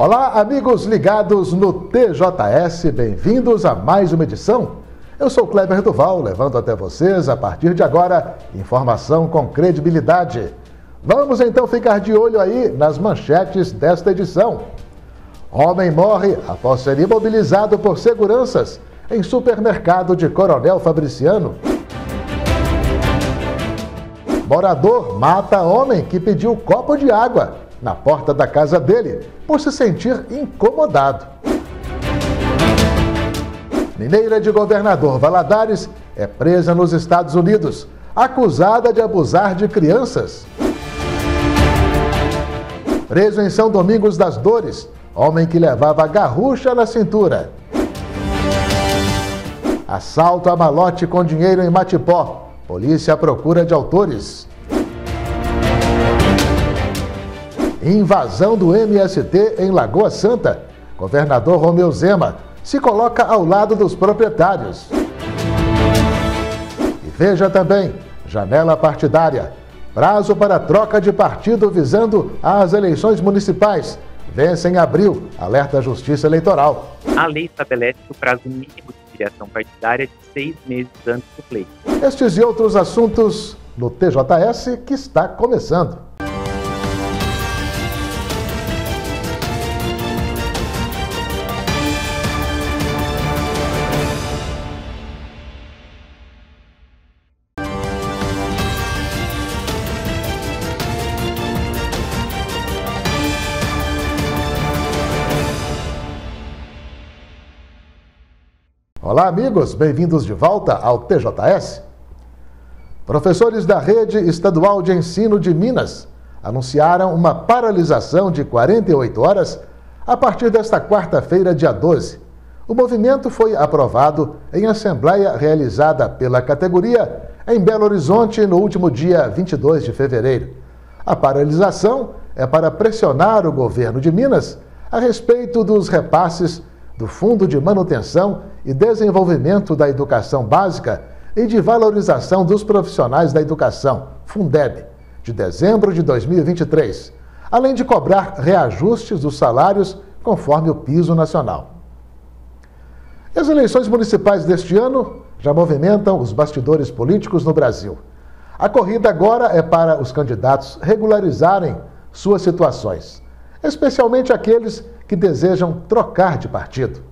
Olá, amigos ligados no TJS, bem-vindos a mais uma edição. Eu sou Kleber Duval, levando até vocês, a partir de agora, informação com credibilidade. Vamos então ficar de olho aí nas manchetes desta edição. Homem morre após ser imobilizado por seguranças em supermercado de Coronel Fabriciano. Morador mata homem que pediu copo de água na porta da casa dele por se sentir incomodado. Mineira de Governador Valadares é presa nos Estados Unidos, acusada de abusar de crianças. Preso em São Domingos das Dores, homem que levava garrucha na cintura. Assalto a malote com dinheiro em Matipó. Polícia à procura de autores. Invasão do MST em Lagoa Santa. Governador Romeu Zema se coloca ao lado dos proprietários. E veja também, janela partidária. Prazo para troca de partido visando as eleições municipais. Vence em abril, alerta a Justiça Eleitoral. A lei estabelece o prazo mínimo de filiação partidária de 6 meses antes do pleito. Estes e outros assuntos no TJS que está começando. Olá, amigos, bem-vindos de volta ao TJS. Professores da Rede Estadual de Ensino de Minas anunciaram uma paralisação de 48 horas a partir desta quarta-feira, dia 12. O movimento foi aprovado em assembleia realizada pela categoria em Belo Horizonte no último dia 22 de fevereiro. A paralisação é para pressionar o governo de Minas a respeito dos repasses do Fundo de Manutenção e Desenvolvimento da Educação Básica e de Valorização dos Profissionais da Educação, Fundeb, de dezembro de 2023, além de cobrar reajustes dos salários conforme o piso nacional. As eleições municipais deste ano já movimentam os bastidores políticos no Brasil. A corrida agora é para os candidatos regularizarem suas situações, especialmente aqueles que desejam trocar de partido.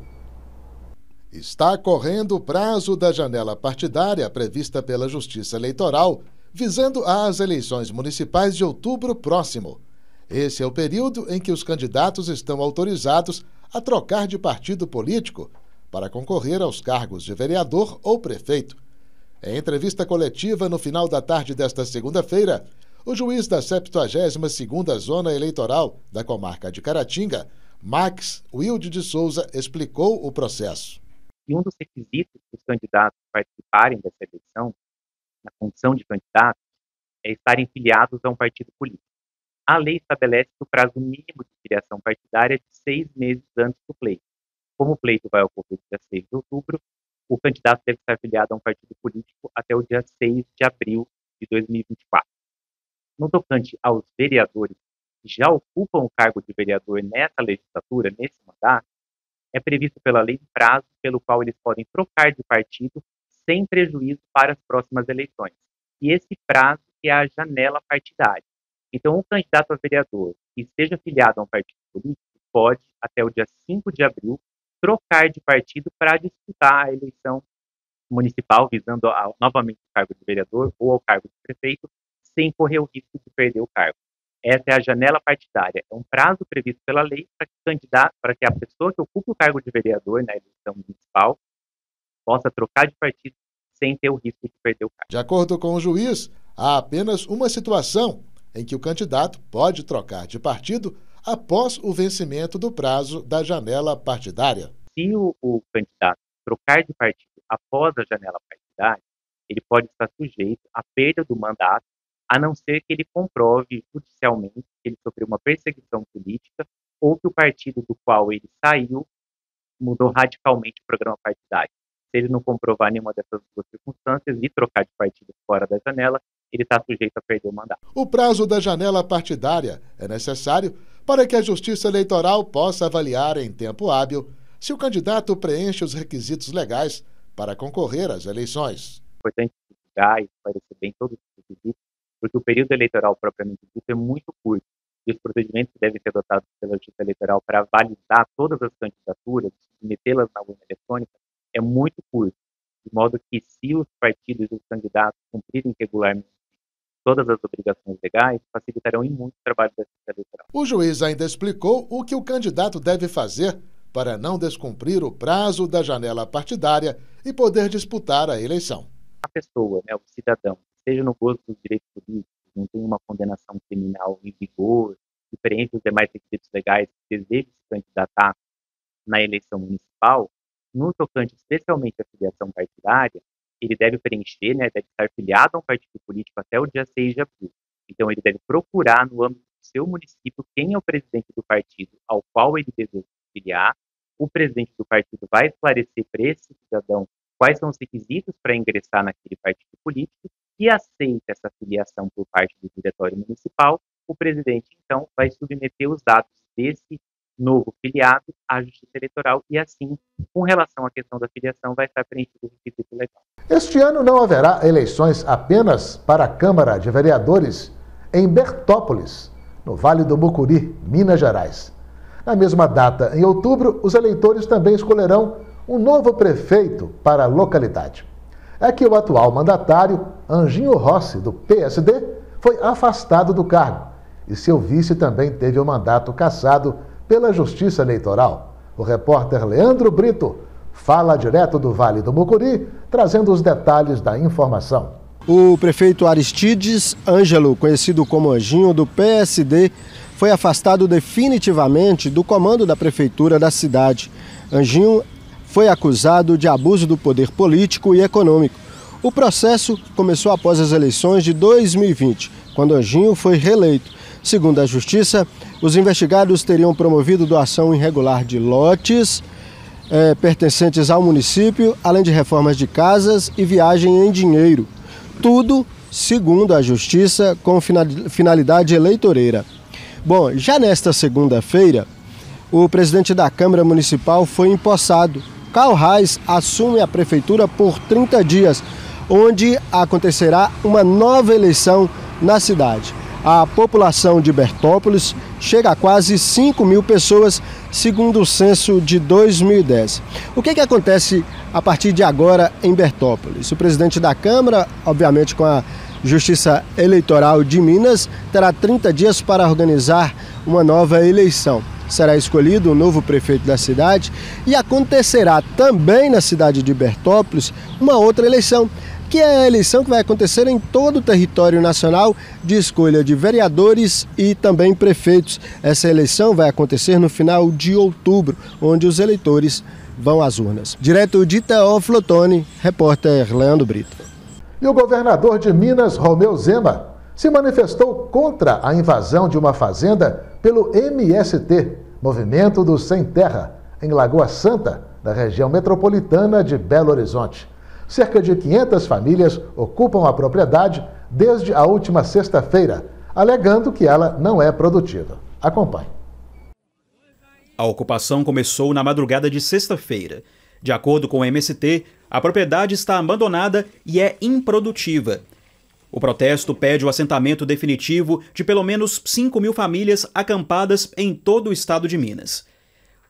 Está correndo o prazo da janela partidária prevista pela Justiça Eleitoral, visando às eleições municipais de outubro próximo. Esse é o período em que os candidatos estão autorizados a trocar de partido político para concorrer aos cargos de vereador ou prefeito. Em entrevista coletiva no final da tarde desta segunda-feira, o juiz da 72ª Zona Eleitoral da comarca de Caratinga, Max Wilde de Souza, explicou o processo. E um dos requisitos para os candidatos participarem dessa eleição, na condição de candidatos, é estarem filiados a um partido político. A lei estabelece o prazo mínimo de filiação partidária de 6 meses antes do pleito. Como o pleito vai ocorrer dia 6 de outubro, o candidato deve estar filiado a um partido político até o dia 6 de abril de 2024. No tocante aos vereadores que já ocupam o cargo de vereador nessa legislatura, nesse mandato, é previsto pela lei um prazo pelo qual eles podem trocar de partido sem prejuízo para as próximas eleições. E esse prazo é a janela partidária. Então, o candidato a vereador que esteja filiado a um partido político pode, até o dia 5 de abril, trocar de partido para disputar a eleição municipal, visando novamente o cargo de vereador ou ao cargo de prefeito, sem correr o risco de perder o cargo. Essa é a janela partidária. É um prazo previsto pela lei para que a pessoa que ocupe o cargo de vereador na eleição municipal possa trocar de partido sem ter o risco de perder o cargo. De acordo com o juiz, há apenas uma situação em que o candidato pode trocar de partido após o vencimento do prazo da janela partidária. Se o candidato trocar de partido após a janela partidária, ele pode estar sujeito à perda do mandato, a não ser que ele comprove judicialmente que ele sofreu uma perseguição política ou que o partido do qual ele saiu mudou radicalmente o programa partidário. Se ele não comprovar nenhuma dessas duas circunstâncias e trocar de partido fora da janela, ele está sujeito a perder o mandato. O prazo da janela partidária é necessário para que a Justiça Eleitoral possa avaliar em tempo hábil se o candidato preenche os requisitos legais para concorrer às eleições. É importante divulgar e esclarecer bem todos os requisitos, porque o período eleitoral propriamente dito é muito curto e os procedimentos que devem ser adotados pela Justiça Eleitoral para validar todas as candidaturas, submetê-las na urna eletrônica, é muito curto, de modo que se os partidos e os candidatos cumprirem regularmente todas as obrigações legais, facilitarão em muito o trabalho da Justiça Eleitoral. O juiz ainda explicou o que o candidato deve fazer para não descumprir o prazo da janela partidária e poder disputar a eleição. A pessoa, o cidadão, esteja no gozo dos direitos políticos, não tem uma condenação criminal em vigor, e preenche os demais requisitos legais que deseja se candidatar na eleição municipal, no tocante especialmente à filiação partidária, ele deve preencher, deve estar filiado a um partido político até o dia 6 de abril. Então, ele deve procurar no âmbito do seu município quem é o presidente do partido ao qual ele deseja se filiar. O presidente do partido vai esclarecer para esse cidadão quais são os requisitos para ingressar naquele partido político e aceita essa filiação por parte do diretório municipal. O presidente, então, vai submeter os dados desse novo filiado à Justiça Eleitoral e, assim, com relação à questão da filiação, vai estar preenchido o requisito legal. Este ano não haverá eleições apenas para a Câmara de Vereadores em Bertópolis, no Vale do Mucuri, Minas Gerais. Na mesma data, em outubro, os eleitores também escolherão um novo prefeito para a localidade. É que o atual mandatário, Anjinho Rossi, do PSD, foi afastado do cargo e seu vice também teve o mandato cassado pela Justiça Eleitoral. O repórter Leandro Brito fala direto do Vale do Mucuri, trazendo os detalhes da informação. O prefeito Aristides Ângelo, conhecido como Anjinho, do PSD, foi afastado definitivamente do comando da prefeitura da cidade. Anjinho foi acusado de abuso do poder político e econômico. O processo começou após as eleições de 2020, quando Anjinho foi reeleito. Segundo a Justiça, os investigados teriam promovido doação irregular de lotes pertencentes ao município, além de reformas de casas e viagem em dinheiro. Tudo, segundo a Justiça, com finalidade eleitoreira. Bom, já nesta segunda-feira, o presidente da Câmara Municipal foi empossado. Karl Reis assume a prefeitura por 30 dias, onde acontecerá uma nova eleição na cidade. A população de Bertópolis chega a quase 5 mil pessoas, segundo o censo de 2010. O que acontece a partir de agora em Bertópolis? O presidente da Câmara, obviamente com a Justiça Eleitoral de Minas, terá 30 dias para organizar uma nova eleição. Será escolhido o novo prefeito da cidade e acontecerá também na cidade de Bertópolis uma outra eleição, que é a eleição que vai acontecer em todo o território nacional de escolha de vereadores e também prefeitos. Essa eleição vai acontecer no final de outubro, onde os eleitores vão às urnas. Direto de Teófilo Otoni, repórter Leandro Brito. E o governador de Minas, Romeu Zema, se manifestou contra a invasão de uma fazenda pelo MST, Movimento do Sem Terra, em Lagoa Santa, na região metropolitana de Belo Horizonte. Cerca de 500 famílias ocupam a propriedade desde a última sexta-feira, alegando que ela não é produtiva. Acompanhe. A ocupação começou na madrugada de sexta-feira. De acordo com o MST, a propriedade está abandonada e é improdutiva. O protesto pede o assentamento definitivo de pelo menos 5 mil famílias acampadas em todo o estado de Minas.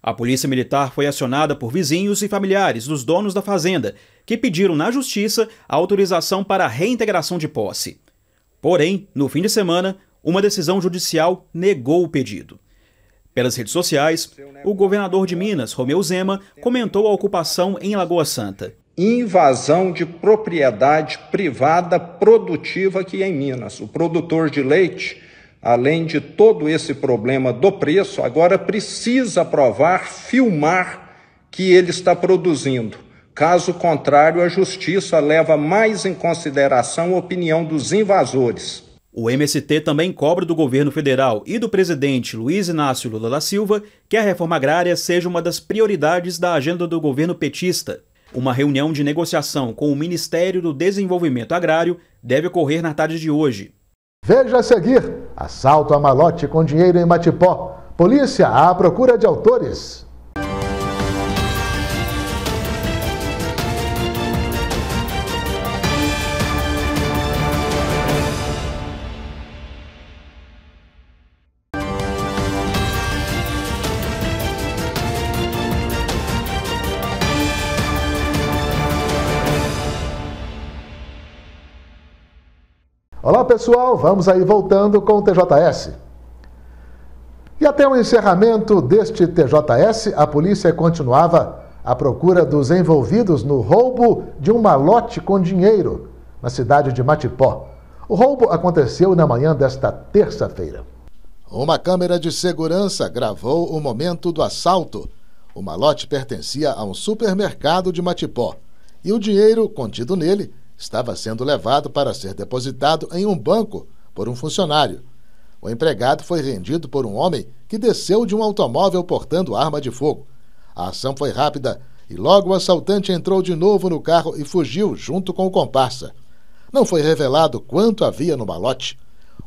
A polícia militar foi acionada por vizinhos e familiares dos donos da fazenda, que pediram na justiça a autorização para a reintegração de posse. Porém, no fim de semana, uma decisão judicial negou o pedido. Pelas redes sociais, o governador de Minas, Romeu Zema, comentou a ocupação em Lagoa Santa. Invasão de propriedade privada produtiva aqui em Minas. O produtor de leite, além de todo esse problema do preço, agora precisa provar, filmar que ele está produzindo. Caso contrário, a justiça leva mais em consideração a opinião dos invasores. O MST também cobra do governo federal e do presidente Luiz Inácio Lula da Silva que a reforma agrária seja uma das prioridades da agenda do governo petista. Uma reunião de negociação com o Ministério do Desenvolvimento Agrário deve ocorrer na tarde de hoje. Veja a seguir: assalto a malote com dinheiro em Matipó. Polícia à procura de autores. Olá pessoal, vamos aí voltando com o TJS. E até o encerramento deste TJS, a polícia continuava à procura dos envolvidos no roubo de um malote com dinheiro na cidade de Matipó. O roubo aconteceu na manhã desta terça-feira. Uma câmera de segurança gravou o momento do assalto. O malote pertencia a um supermercado de Matipó e o dinheiro contido nele estava sendo levado para ser depositado em um banco por um funcionário. O empregado foi rendido por um homem que desceu de um automóvel portando arma de fogo. A ação foi rápida e logo o assaltante entrou de novo no carro e fugiu junto com o comparsa. Não foi revelado quanto havia no malote.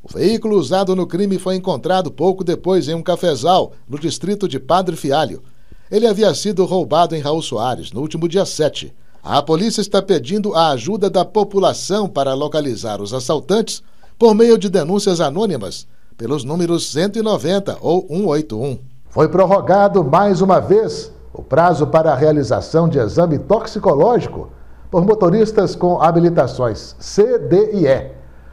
O veículo usado no crime foi encontrado pouco depois em um cafezal, no distrito de Padre Fialho. Ele havia sido roubado em Raul Soares no último dia 7. A polícia está pedindo a ajuda da população para localizar os assaltantes por meio de denúncias anônimas pelos números 190 ou 181. Foi prorrogado mais uma vez o prazo para a realização de exame toxicológico por motoristas com habilitações C, D e E.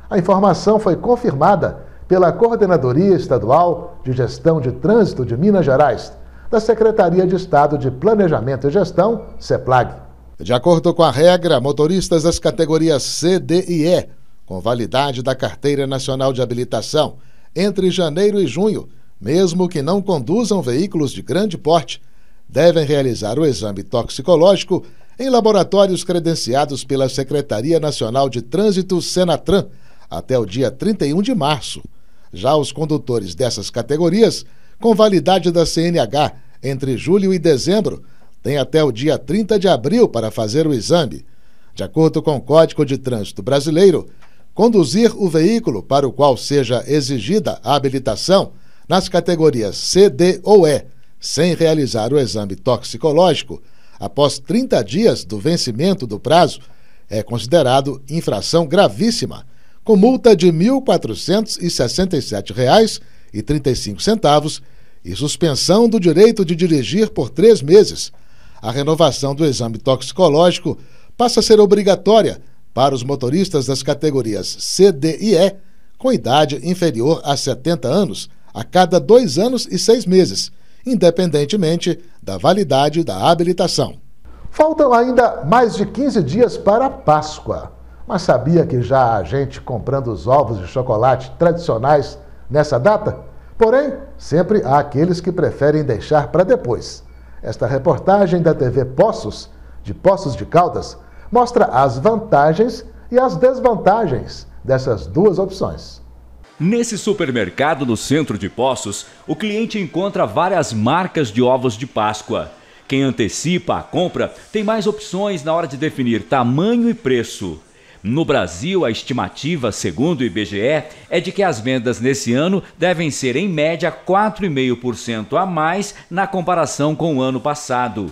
A informação foi confirmada pela Coordenadoria Estadual de Gestão de Trânsito de Minas Gerais, da Secretaria de Estado de Planejamento e Gestão, CEPLAG. De acordo com a regra, motoristas das categorias C, D e E, com validade da Carteira Nacional de Habilitação, entre janeiro e junho, mesmo que não conduzam veículos de grande porte, devem realizar o exame toxicológico em laboratórios credenciados pela Secretaria Nacional de Trânsito, Senatran, até o dia 31 de março. Já os condutores dessas categorias, com validade da CNH entre julho e dezembro, tem até o dia 30 de abril para fazer o exame. De acordo com o Código de Trânsito Brasileiro, conduzir o veículo para o qual seja exigida a habilitação nas categorias C, D ou E, sem realizar o exame toxicológico, após 30 dias do vencimento do prazo, é considerado infração gravíssima, com multa de R$ 1.467,35 e suspensão do direito de dirigir por 3 meses. A renovação do exame toxicológico passa a ser obrigatória para os motoristas das categorias C, D e E com idade inferior a 70 anos a cada 2 anos e 6 meses, independentemente da validade da habilitação. Faltam ainda mais de 15 dias para a Páscoa. Mas sabia que já há gente comprando os ovos de chocolate tradicionais nessa data? Porém, sempre há aqueles que preferem deixar para depois. Esta reportagem da TV Poços, de Poços de Caldas, mostra as vantagens e as desvantagens dessas duas opções. Nesse supermercado no centro de Poços, o cliente encontra várias marcas de ovos de Páscoa. Quem antecipa a compra tem mais opções na hora de definir tamanho e preço. No Brasil, a estimativa, segundo o IBGE, é de que as vendas nesse ano devem ser, em média, 4,5% a mais na comparação com o ano passado.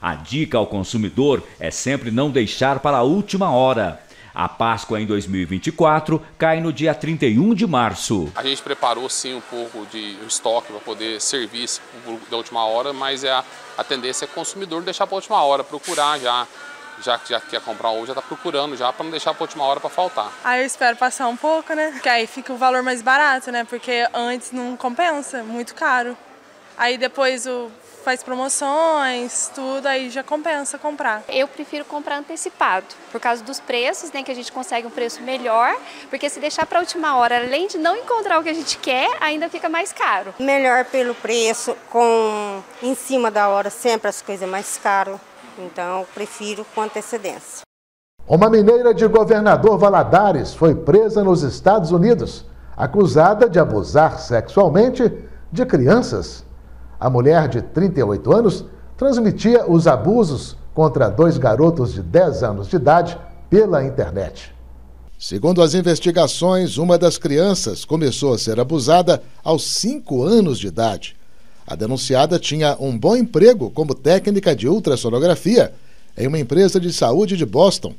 A dica ao consumidor é sempre não deixar para a última hora. A Páscoa em 2024 cai no dia 31 de março. A gente preparou sim um pouco de estoque para poder servir esse público da última hora, mas a tendência é o consumidor deixar para a última hora, procurar já quer comprar hoje, já está procurando já para não deixar para a última hora para faltar. Aí eu espero passar um pouco, né? Porque aí fica o valor mais barato, né? Porque antes não compensa, muito caro. Aí depois faz promoções, tudo, aí já compensa comprar. Eu prefiro comprar antecipado, por causa dos preços, né, que a gente consegue um preço melhor, porque se deixar para a última hora, além de não encontrar o que a gente quer, ainda fica mais caro. Melhor pelo preço, em cima da hora, sempre as coisas mais caras, então eu prefiro com antecedência. Uma mineira de Governador Valadares foi presa nos Estados Unidos, acusada de abusar sexualmente de crianças. A mulher de 38 anos transmitia os abusos contra 2 garotos de 10 anos de idade pela internet. Segundo as investigações, uma das crianças começou a ser abusada aos 5 anos de idade. A denunciada tinha um bom emprego como técnica de ultrassonografia em uma empresa de saúde de Boston.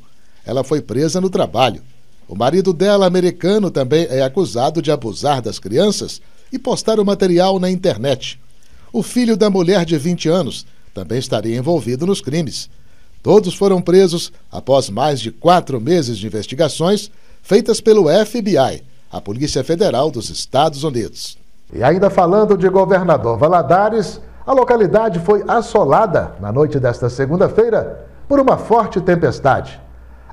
Ela foi presa no trabalho. O marido dela, americano, também é acusado de abusar das crianças e postar o material na internet. O filho da mulher de 20 anos também estaria envolvido nos crimes. Todos foram presos após mais de 4 meses de investigações feitas pelo FBI, a Polícia Federal dos Estados Unidos. E ainda falando de Governador Valadares, a localidade foi assolada na noite desta segunda-feira por uma forte tempestade.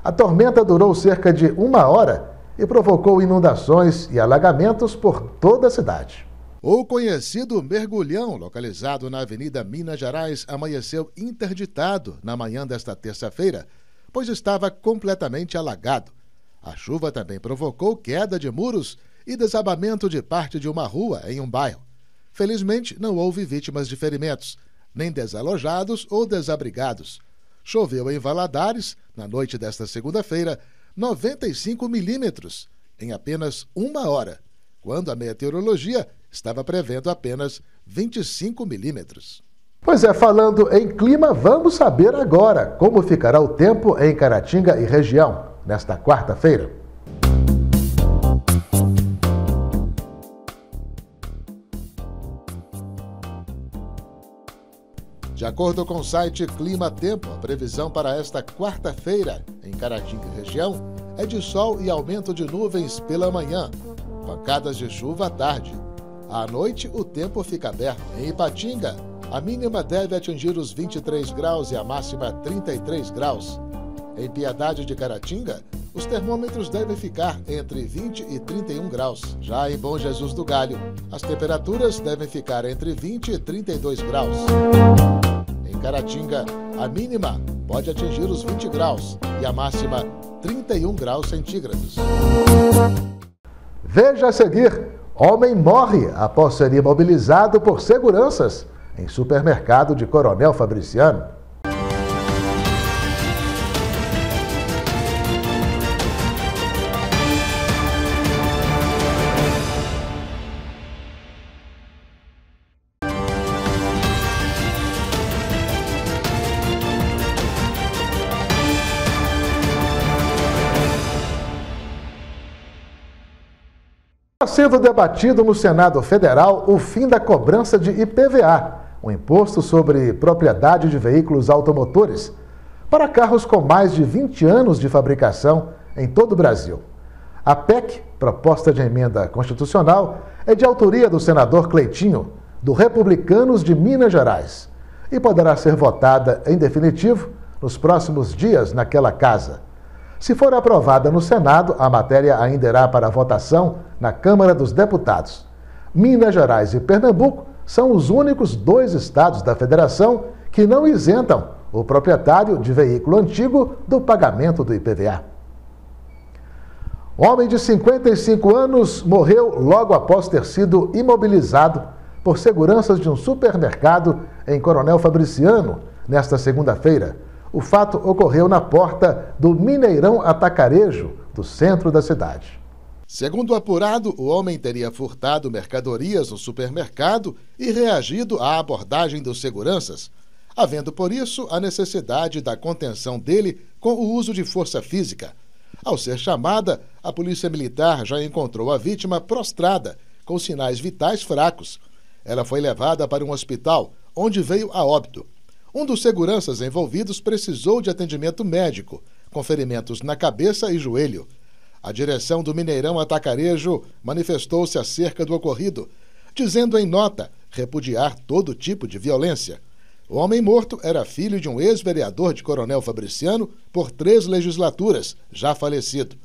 A tormenta durou cerca de 1 hora e provocou inundações e alagamentos por toda a cidade. O conhecido mergulhão, localizado na Avenida Minas Gerais, amanheceu interditado na manhã desta terça-feira, pois estava completamente alagado. A chuva também provocou queda de muros e desabamento de parte de uma rua em um bairro. Felizmente, não houve vítimas de ferimentos, nem desalojados ou desabrigados. Choveu em Valadares, na noite desta segunda-feira, 95 milímetros, em apenas 1 hora, quando a meteorologia estava prevendo apenas 25 milímetros. Pois é, falando em clima, vamos saber agora como ficará o tempo em Caratinga e região, nesta quarta-feira. De acordo com o site Clima Tempo, a previsão para esta quarta-feira em Caratinga e região é de sol e aumento de nuvens pela manhã, pancadas de chuva à tarde. À noite, o tempo fica aberto. Em Ipatinga, a mínima deve atingir os 23 graus e a máxima 33 graus. Em Piedade de Caratinga, os termômetros devem ficar entre 20 e 31 graus. Já em Bom Jesus do Galho, as temperaturas devem ficar entre 20 e 32 graus. Em Caratinga, a mínima pode atingir os 20 graus e a máxima 31 graus centígrados. Veja a seguir. Homem morre após ser imobilizado por seguranças em supermercado de Coronel Fabriciano. Está sendo debatido no Senado Federal o fim da cobrança de IPVA, o Imposto sobre Propriedade de Veículos Automotores, para carros com mais de 20 anos de fabricação em todo o Brasil. A PEC, proposta de emenda constitucional, é de autoria do senador Cleitinho, do Republicanos de Minas Gerais, e poderá ser votada em definitivo nos próximos dias naquela casa. Se for aprovada no Senado, a matéria ainda irá para votação na Câmara dos Deputados. Minas Gerais e Pernambuco são os únicos 2 estados da federação que não isentam o proprietário de veículo antigo do pagamento do IPVA. Homem de 55 anos morreu logo após ter sido imobilizado por seguranças de um supermercado em Coronel Fabriciano, nesta segunda-feira. O fato ocorreu na porta do Mineirão Atacarejo, do centro da cidade. Segundo o apurado, o homem teria furtado mercadorias no supermercado e reagido à abordagem dos seguranças, havendo por isso a necessidade da contenção dele com o uso de força física. Ao ser chamada, a polícia militar já encontrou a vítima prostrada, com sinais vitais fracos. Ela foi levada para um hospital, onde veio a óbito. Um dos seguranças envolvidos precisou de atendimento médico, com ferimentos na cabeça e joelho. A direção do Mineirão Atacarejo manifestou-se acerca do ocorrido, dizendo em nota repudiar todo tipo de violência. O homem morto era filho de um ex-vereador de Coronel Fabriciano por 3 legislaturas, já falecido.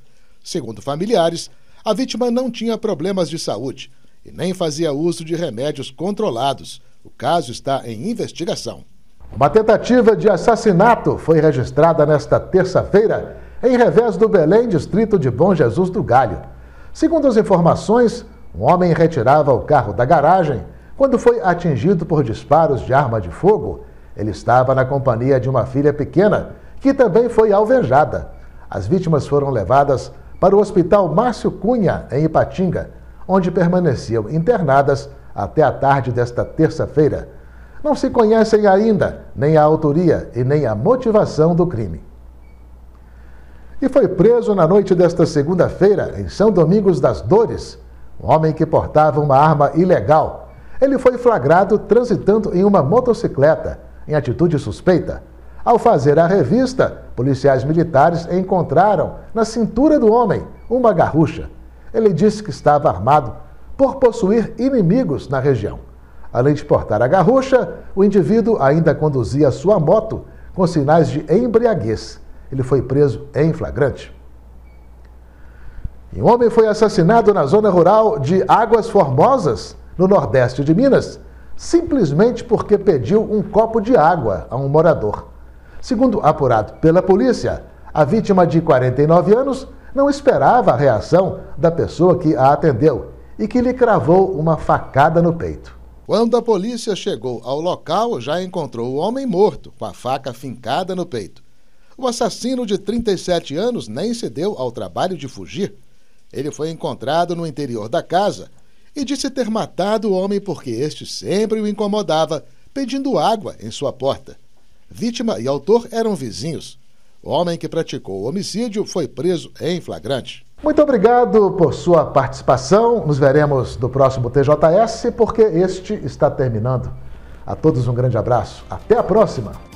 Segundo familiares, a vítima não tinha problemas de saúde e nem fazia uso de remédios controlados. O caso está em investigação. Uma tentativa de assassinato foi registrada nesta terça-feira em Revés do Belém, distrito de Bom Jesus do Galho. Segundo as informações, um homem retirava o carro da garagem quando foi atingido por disparos de arma de fogo. Ele estava na companhia de uma filha pequena, que também foi alvejada. As vítimas foram levadas para o Hospital Márcio Cunha, em Ipatinga, onde permaneciam internadas até a tarde desta terça-feira. Não se conhecem ainda nem a autoria e nem a motivação do crime. E foi preso na noite desta segunda-feira, em São Domingos das Dores, um homem que portava uma arma ilegal. Ele foi flagrado transitando em uma motocicleta, em atitude suspeita. Ao fazer a revista, policiais militares encontraram na cintura do homem uma garrucha. Ele disse que estava armado por possuir inimigos na região. Além de portar a garrucha, o indivíduo ainda conduzia sua moto com sinais de embriaguez. Ele foi preso em flagrante. E um homem foi assassinado na zona rural de Águas Formosas, no nordeste de Minas, simplesmente porque pediu um copo de água a um morador. Segundo apurado pela polícia, a vítima de 49 anos não esperava a reação da pessoa que a atendeu e que lhe cravou uma facada no peito. Quando a polícia chegou ao local, já encontrou o homem morto, com a faca fincada no peito. O assassino de 37 anos nem se deu ao trabalho de fugir. Ele foi encontrado no interior da casa e disse ter matado o homem porque este sempre o incomodava, pedindo água em sua porta. Vítima e autor eram vizinhos. O homem que praticou o homicídio foi preso em flagrante. Muito obrigado por sua participação. Nos veremos no próximo TJS, porque este está terminando. A todos um grande abraço. Até a próxima.